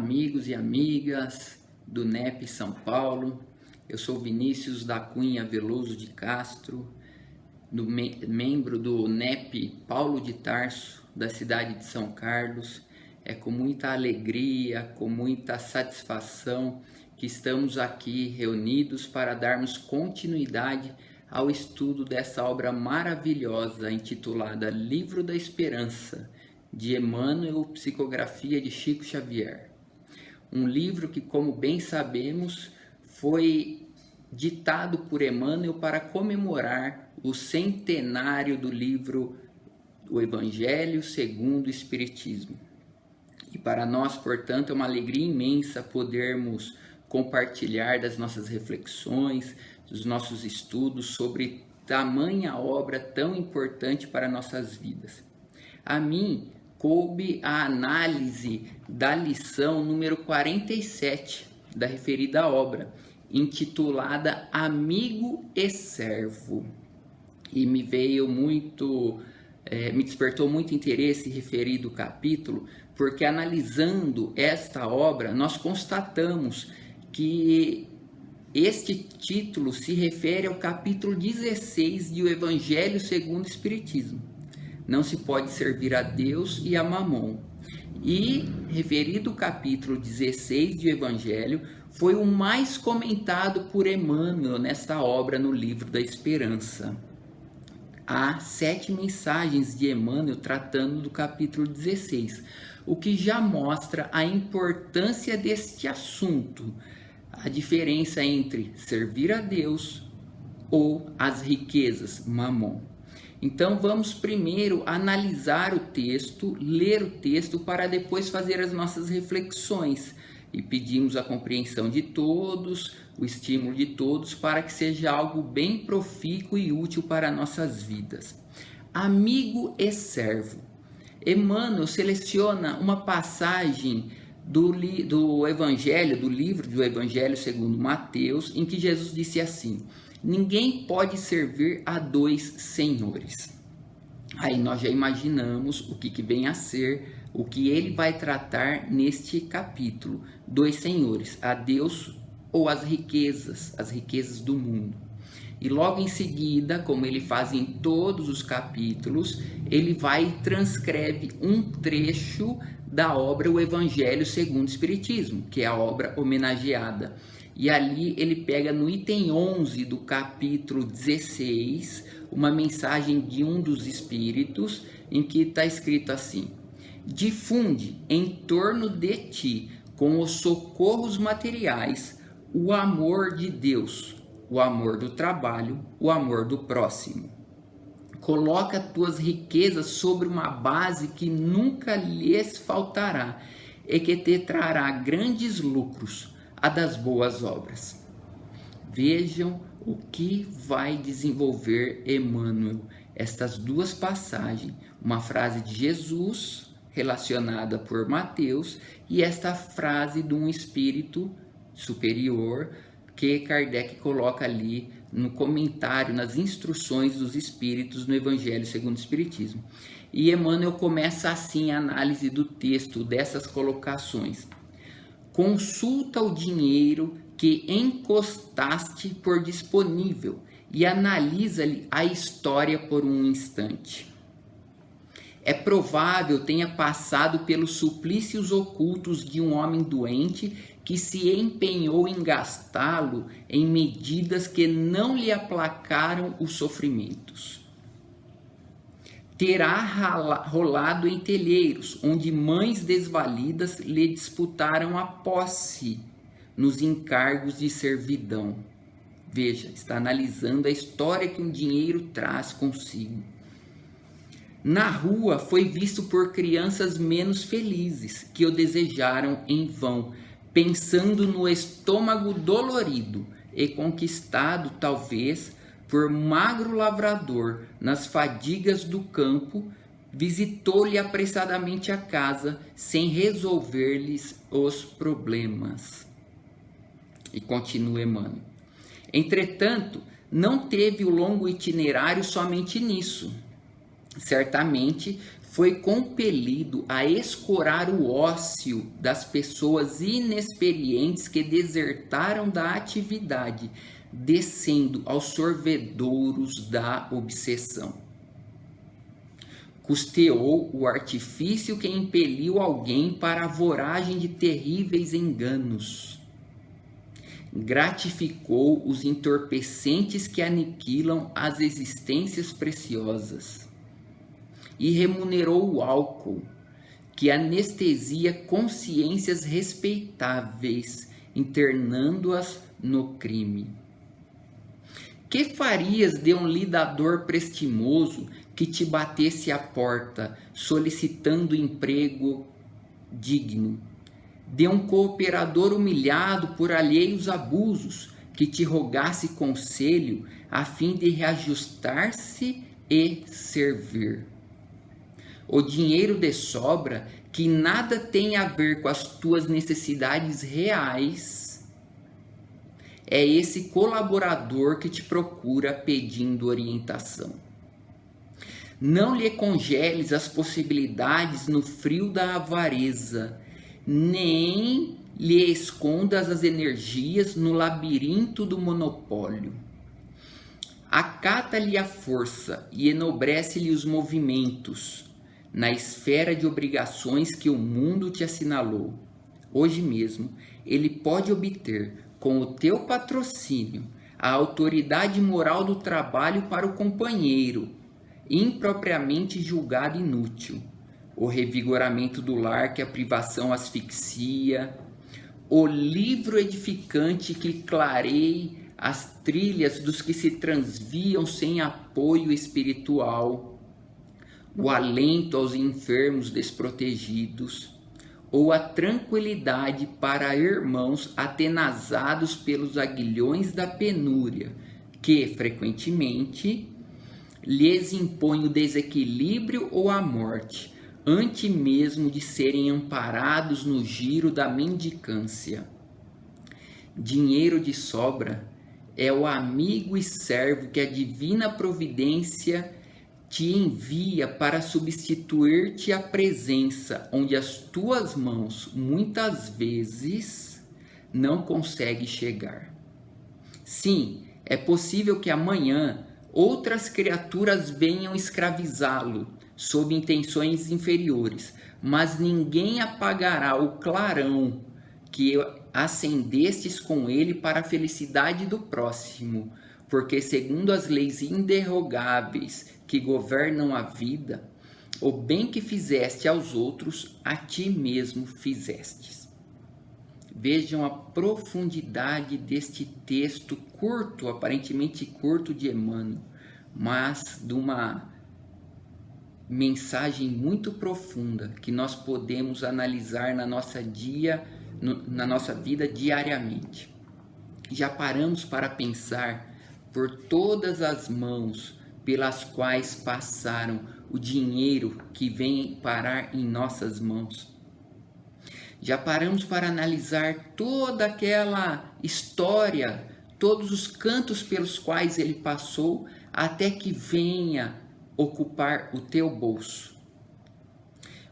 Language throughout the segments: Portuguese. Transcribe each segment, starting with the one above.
amigos e amigas do NEP São Paulo. Eu sou Vinícius da Cunha Veloso de Castro, membro do NEP Paulo de Tarso, da cidade de São Carlos. É com muita alegria, com muita satisfação que estamos aqui reunidos para darmos continuidade ao estudo dessa obra maravilhosa intitulada Livro da Esperança, de Emmanuel, psicografia de Chico Xavier. Um livro que, como bem sabemos, foi ditado por Emmanuel para comemorar o centenário do livro O Evangelho segundo o Espiritismo. E para nós, portanto, é uma alegria imensa podermos compartilhar das nossas reflexões, dos nossos estudos sobre tamanha obra tão importante para nossas vidas. A mim coube a análise da lição número 47 da referida obra, intitulada Amigo e Servo. E me despertou muito interesse referido capítulo, porque analisando esta obra, nós constatamos que este título se refere ao capítulo 16 de O Evangelho segundo o Espiritismo. Não se pode servir a Deus e a Mamon. E, referido ao capítulo 16 do Evangelho, foi o mais comentado por Emmanuel nesta obra no Livro da Esperança. Há 7 mensagens de Emmanuel tratando do capítulo 16, o que já mostra a importância deste assunto, a diferença entre servir a Deus ou as riquezas, Mamon. Então vamos primeiro analisar o texto, ler o texto para depois fazer as nossas reflexões e pedimos a compreensão de todos, o estímulo de todos para que seja algo bem profícuo e útil para nossas vidas. Amigo e servo. Emmanuel seleciona uma passagem do Evangelho, do livro do Evangelho segundo Mateus, em que Jesus disse assim: ninguém pode servir a 2 senhores. Aí nós já imaginamos o que vem a ser, o que ele vai tratar neste capítulo. 2 senhores, a Deus ou as riquezas do mundo. E logo em seguida, como ele faz em todos os capítulos, ele vai e transcreve um trecho da obra O Evangelho segundo o Espiritismo, que é a obra homenageada. E ali ele pega no item 11 do capítulo 16, uma mensagem de um dos espíritos, em que está escrito assim: difunde em torno de ti, com os socorros materiais, o amor de Deus, o amor do trabalho, o amor do próximo. Coloca tuas riquezas sobre uma base que nunca lhes faltará e que te trará grandes lucros, a das boas obras. Vejam o que vai desenvolver Emmanuel. Estas 2 passagens, uma frase de Jesus relacionada por Mateus e esta frase de um espírito superior que Kardec coloca ali no comentário, nas instruções dos espíritos no Evangelho segundo o Espiritismo. E Emmanuel começa assim a análise do texto dessas colocações. Consulta o dinheiro que encostaste por disponível e analisa-lhe a história por um instante. É provável tenha passado pelos suplícios ocultos de um homem doente que se empenhou em gastá-lo em medidas que não lhe aplacaram os sofrimentos. Terá rolado em telheiros, onde mães desvalidas lhe disputaram a posse nos encargos de servidão. Veja, está analisando a história que um dinheiro traz consigo. Na rua foi visto por crianças menos felizes, que o desejaram em vão, pensando no estômago dolorido e conquistado, talvez, por magro lavrador nas fadigas do campo, visitou-lhe apressadamente a casa, sem resolver-lhes os problemas. E continua Emmanuel. Entretanto, não teve o longo itinerário somente nisso. Certamente foi compelido a escorar o ócio das pessoas inexperientes que desertaram da atividade, descendo aos sorvedouros da obsessão. Custeou o artifício que impeliu alguém para a voragem de terríveis enganos. Gratificou os entorpecentes que aniquilam as existências preciosas. E remunerou o álcool, que anestesia consciências respeitáveis, internando-as no crime. Que farias de um lidador prestimoso que te batesse à porta, solicitando emprego digno? De um cooperador humilhado por alheios abusos, que te rogasse conselho a fim de reajustar-se e servir? O dinheiro de sobra, que nada tem a ver com as tuas necessidades reais, é esse colaborador que te procura pedindo orientação. Não lhe congeles as possibilidades no frio da avareza, nem lhe escondas as energias no labirinto do monopólio. Acata-lhe a força e enobrece-lhe os movimentos na esfera de obrigações que o mundo te assinalou. Hoje mesmo, ele pode obter, com o teu patrocínio, a autoridade moral do trabalho para o companheiro, impropriamente julgado inútil, o revigoramento do lar que a privação asfixia, o livro edificante que clareie as trilhas dos que se transviam sem apoio espiritual, o alento aos enfermos desprotegidos, ou a tranquilidade para irmãos atenazados pelos aguilhões da penúria, que, frequentemente, lhes impõe o desequilíbrio ou a morte, antes mesmo de serem amparados no giro da mendicância. Dinheiro de sobra é o amigo e servo que a divina providência te envia para substituir-te a presença onde as tuas mãos muitas vezes não conseguem chegar. Sim, é possível que amanhã outras criaturas venham escravizá-lo sob intenções inferiores, mas ninguém apagará o clarão que acendestes com ele para a felicidade do próximo, porque segundo as leis inderrogáveis que governam a vida, o bem que fizeste aos outros, a ti mesmo fizestes. Vejam a profundidade deste texto curto, aparentemente curto de Emmanuel, mas de uma mensagem muito profunda que nós podemos analisar na nossa vida diariamente. Já paramos para pensar por todas as mãos pelas quais passaram o dinheiro que vem parar em nossas mãos? Já paramos para analisar toda aquela história, todos os cantos pelos quais ele passou, até que venha ocupar o teu bolso?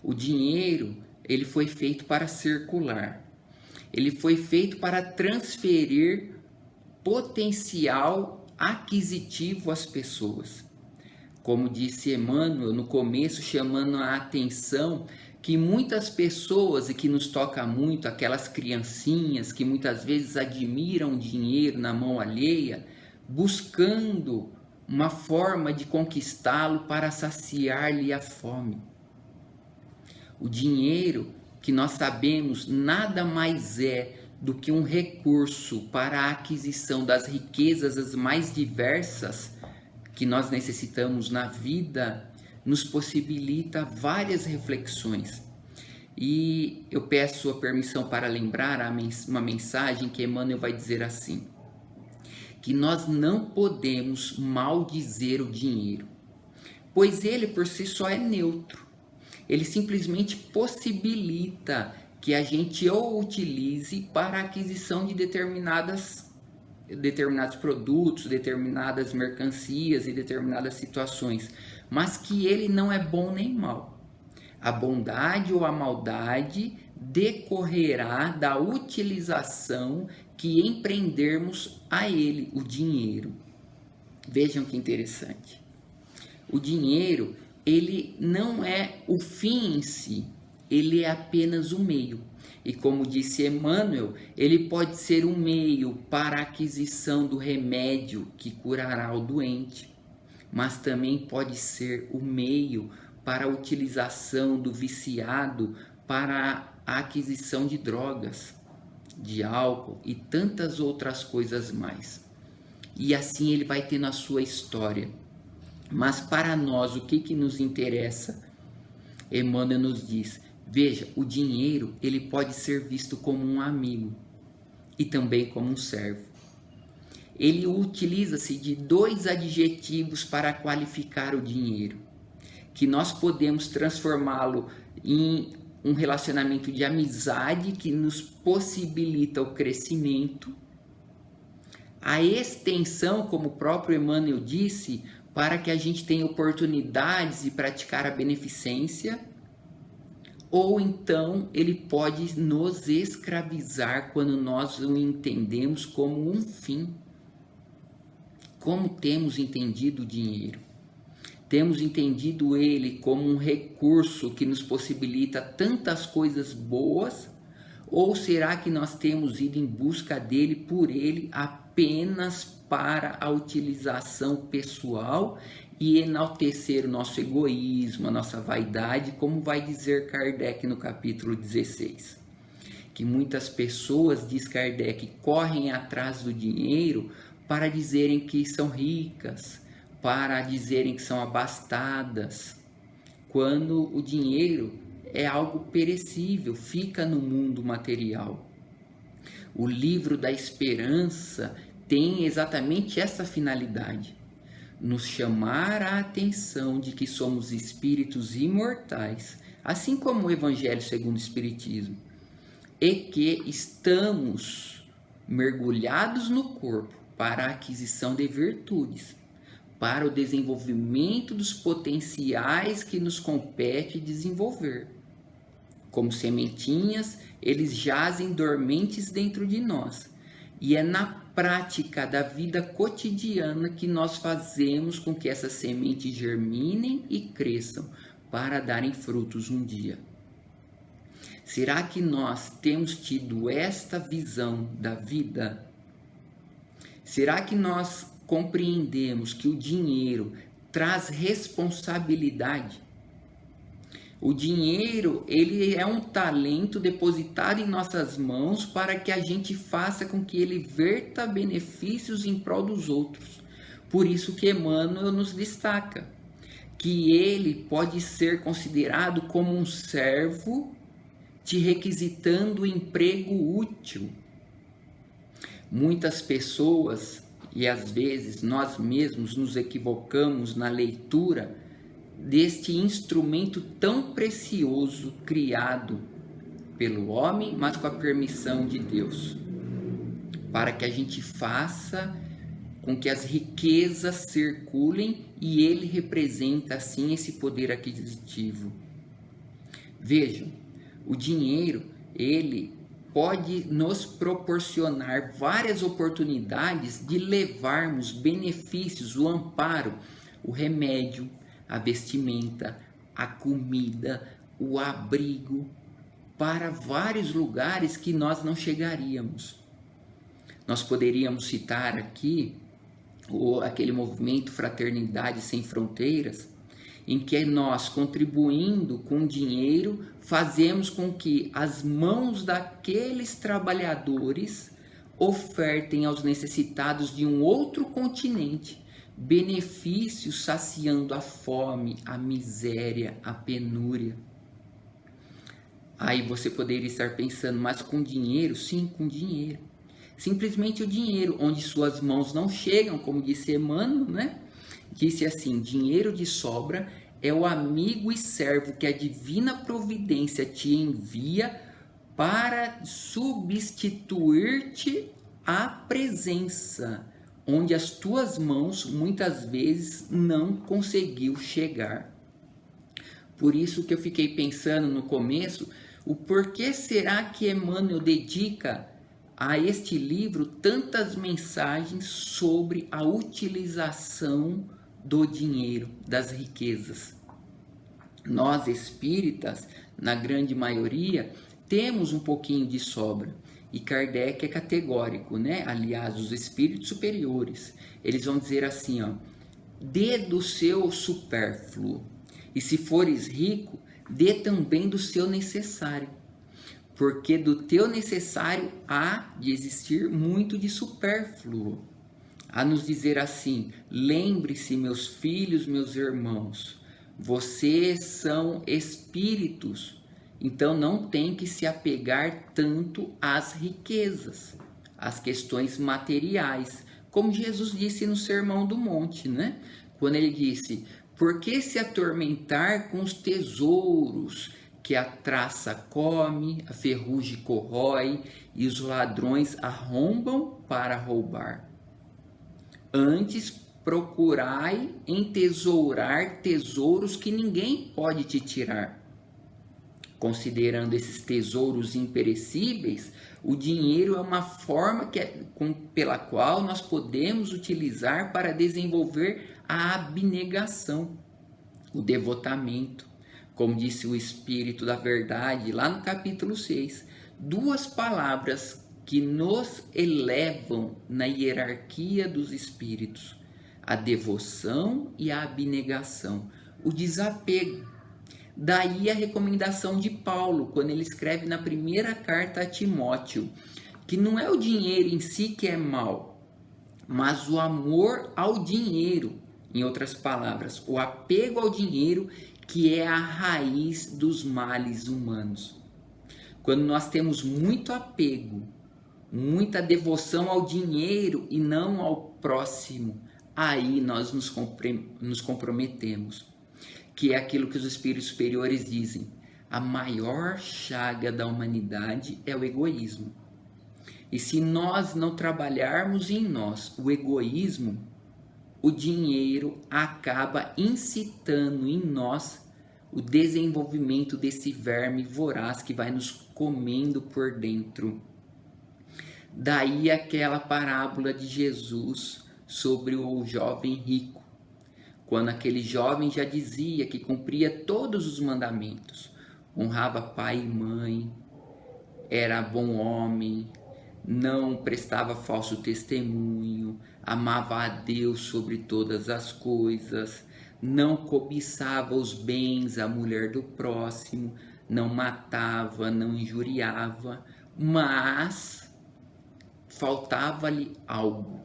O dinheiro, ele foi feito para circular. Ele foi feito para transferir potencial aquisitivo às pessoas. Como disse Emmanuel no começo, chamando a atenção que muitas pessoas, e que nos toca muito, aquelas criancinhas que muitas vezes admiram o dinheiro na mão alheia, buscando uma forma de conquistá-lo para saciar-lhe a fome. O dinheiro, que nós sabemos, nada mais é do que um recurso para a aquisição das riquezas as mais diversas que nós necessitamos na vida, nos possibilita várias reflexões. E eu peço a permissão para lembrar uma mensagem que Emmanuel vai dizer assim: que nós não podemos maldizer o dinheiro, pois ele por si só é neutro. Ele simplesmente possibilita que a gente o utilize para a aquisição de determinados produtos, determinadas mercancias e determinadas situações, mas que ele não é bom nem mal. A bondade ou a maldade decorrerá da utilização que empreendermos a ele, o dinheiro. Vejam que interessante. O dinheiro, ele não é o fim em si, ele é apenas o meio. E como disse Emmanuel, ele pode ser um meio para a aquisição do remédio que curará o doente, mas também pode ser o meio para a utilização do viciado para a aquisição de drogas, de álcool e tantas outras coisas mais. E assim ele vai tendo a sua história. Mas para nós, o que nos interessa? Emmanuel nos diz, veja, o dinheiro ele pode ser visto como um amigo e também como um servo. Ele utiliza-se de 2 adjetivos para qualificar o dinheiro, que nós podemos transformá-lo em um relacionamento de amizade que nos possibilita o crescimento, a extensão, como o próprio Emmanuel disse, para que a gente tenha oportunidades de praticar a beneficência, ou então ele pode nos escravizar quando nós o entendemos como um fim. Como temos entendido o dinheiro? Temos entendido ele como um recurso que nos possibilita tantas coisas boas? Ou será que nós temos ido em busca dele por ele apenas para a utilização pessoal e enaltecer o nosso egoísmo, a nossa vaidade, como vai dizer Kardec no capítulo 16? Que muitas pessoas, diz Kardec, correm atrás do dinheiro para dizerem que são ricas, para dizerem que são abastadas, quando o dinheiro é algo perecível, fica no mundo material. O livro da esperança tem exatamente essa finalidade, nos chamar a atenção de que somos espíritos imortais, assim como o Evangelho segundo o Espiritismo, e que estamos mergulhados no corpo para a aquisição de virtudes, para o desenvolvimento dos potenciais que nos compete desenvolver. Como sementinhas, eles jazem dormentes dentro de nós. E é na prática da vida cotidiana que nós fazemos com que essas sementes germinem e cresçam para darem frutos um dia. Será que nós temos tido esta visão da vida? Será que nós compreendemos que o dinheiro traz responsabilidade? O dinheiro, ele é um talento depositado em nossas mãos para que a gente faça com que ele verta benefícios em prol dos outros. Por isso que Emmanuel nos destaca que ele pode ser considerado como um servo te requisitando emprego útil. Muitas pessoas, e às vezes nós mesmos nos equivocamos na leitura deste instrumento tão precioso criado pelo homem, mas com a permissão de Deus, para que a gente faça com que as riquezas circulem e ele representa assim esse poder aquisitivo. Vejam, o dinheiro, ele pode nos proporcionar várias oportunidades de levarmos benefícios, o amparo, o remédio, a vestimenta, a comida, o abrigo, para vários lugares que nós não chegaríamos. Nós poderíamos citar aqui aquele movimento Fraternidade Sem Fronteiras, em que nós, contribuindo com dinheiro, fazemos com que as mãos daqueles trabalhadores ofertem aos necessitados de um outro continente benefícios saciando a fome, a miséria, a penúria. Aí você poderia estar pensando, mas com dinheiro? Sim, com dinheiro. Simplesmente o dinheiro, onde suas mãos não chegam, como disse Emmanuel, né? Disse assim, dinheiro de sobra é o amigo e servo que a divina providência te envia para substituir-te a presença, onde as tuas mãos muitas vezes não conseguiu chegar. Por isso que eu fiquei pensando no começo, o porquê será que Emmanuel dedica a este livro tantas mensagens sobre a utilização do dinheiro, das riquezas. Nós espíritas, na grande maioria, temos um pouquinho de sobra. E Kardec é categórico, né? Aliás, os espíritos superiores, eles vão dizer assim, ó: dê do seu supérfluo, e se fores rico, dê também do seu necessário, porque do teu necessário há de existir muito de supérfluo. A nos dizer assim: lembre-se, meus filhos, meus irmãos, vocês são espíritos, então não tem que se apegar tanto às riquezas, às questões materiais, como Jesus disse no Sermão do Monte, né? Quando ele disse: por que se atormentar com os tesouros que a traça come, a ferrugem corrói e os ladrões arrombam para roubar? Antes procurai entesourar tesouros que ninguém pode te tirar. Considerando esses tesouros imperecíveis, o dinheiro é uma forma pela qual nós podemos utilizar para desenvolver a abnegação, o devotamento. Como disse o Espírito da Verdade lá no capítulo 6, duas palavras que nos elevam na hierarquia dos espíritos: a devoção e a abnegação, o desapego. Daí a recomendação de Paulo, quando ele escreve na primeira carta a Timóteo, que não é o dinheiro em si que é mal, mas o amor ao dinheiro. Em outras palavras, o apego ao dinheiro, que é a raiz dos males humanos. Quando nós temos muito apego, muita devoção ao dinheiro e não ao próximo, aí nós nos comprometemos. Que é aquilo que os espíritos superiores dizem: a maior chaga da humanidade é o egoísmo. E se nós não trabalharmos em nós o egoísmo, o dinheiro acaba incitando em nós o desenvolvimento desse verme voraz que vai nos comendo por dentro. Daí aquela parábola de Jesus sobre o jovem rico, quando aquele jovem já dizia que cumpria todos os mandamentos, honrava pai e mãe, era bom homem, não prestava falso testemunho, amava a Deus sobre todas as coisas, não cobiçava os bens, a mulher do próximo, não matava, não injuriava, mas faltava-lhe algo.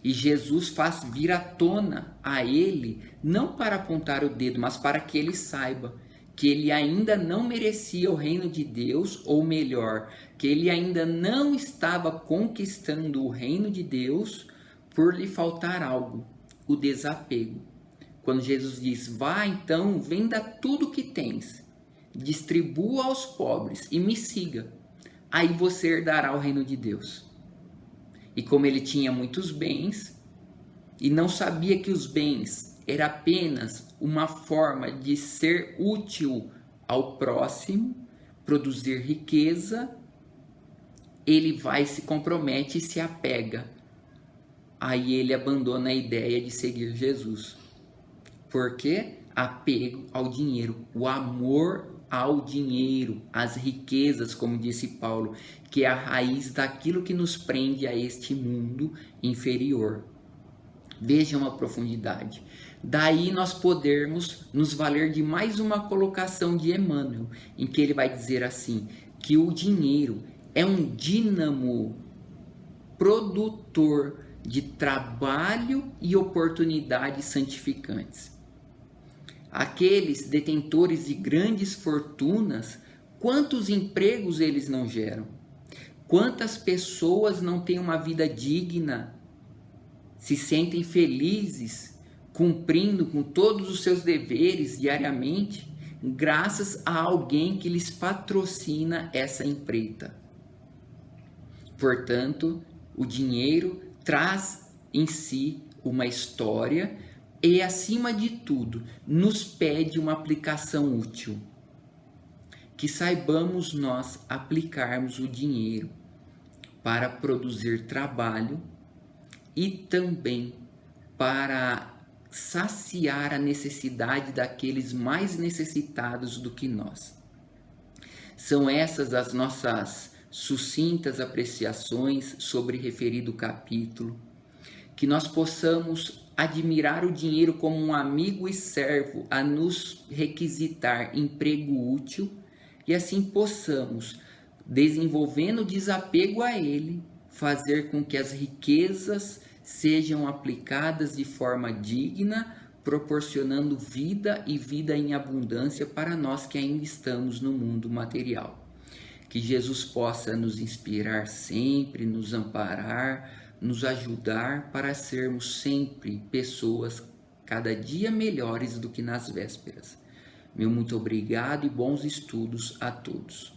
E Jesus faz vir à tona a ele, não para apontar o dedo, mas para que ele saiba que ele ainda não merecia o reino de Deus, ou melhor, que ele ainda não estava conquistando o reino de Deus por lhe faltar algo, o desapego. Quando Jesus diz: vá então, venda tudo que tens, distribua aos pobres e me siga, aí você herdará o reino de Deus. E como ele tinha muitos bens, e não sabia que os bens era apenas uma forma de ser útil ao próximo, produzir riqueza, ele vai, se compromete e se apega. Aí ele abandona a ideia de seguir Jesus. Por quê? Apego ao dinheiro, o amor ao dinheiro, às riquezas, como disse Paulo, que é a raiz daquilo que nos prende a este mundo inferior. Vejam a profundidade. Daí nós podermos nos valer de mais uma colocação de Emmanuel, em que ele vai dizer assim, que o dinheiro é um dínamo produtor de trabalho e oportunidades santificantes. Aqueles detentores de grandes fortunas, quantos empregos eles não geram? Quantas pessoas não têm uma vida digna, se sentem felizes, cumprindo com todos os seus deveres diariamente, graças a alguém que lhes patrocina essa empreita. Portanto, o dinheiro traz em si uma história e, acima de tudo, nos pede uma aplicação útil. Que saibamos nós aplicarmos o dinheiro para produzir trabalho e também para saciar a necessidade daqueles mais necessitados do que nós. São essas as nossas sucintas apreciações sobre referido capítulo. Que nós possamos admirar o dinheiro como um amigo e servo a nos requisitar emprego útil e assim possamos, desenvolvendo o desapego a ele, fazer com que as riquezas sejam aplicadas de forma digna, proporcionando vida e vida em abundância para nós que ainda estamos no mundo material. Que Jesus possa nos inspirar sempre, nos amparar, nos ajudar para sermos sempre pessoas cada dia melhores do que nas vésperas. Meu muito obrigado e bons estudos a todos.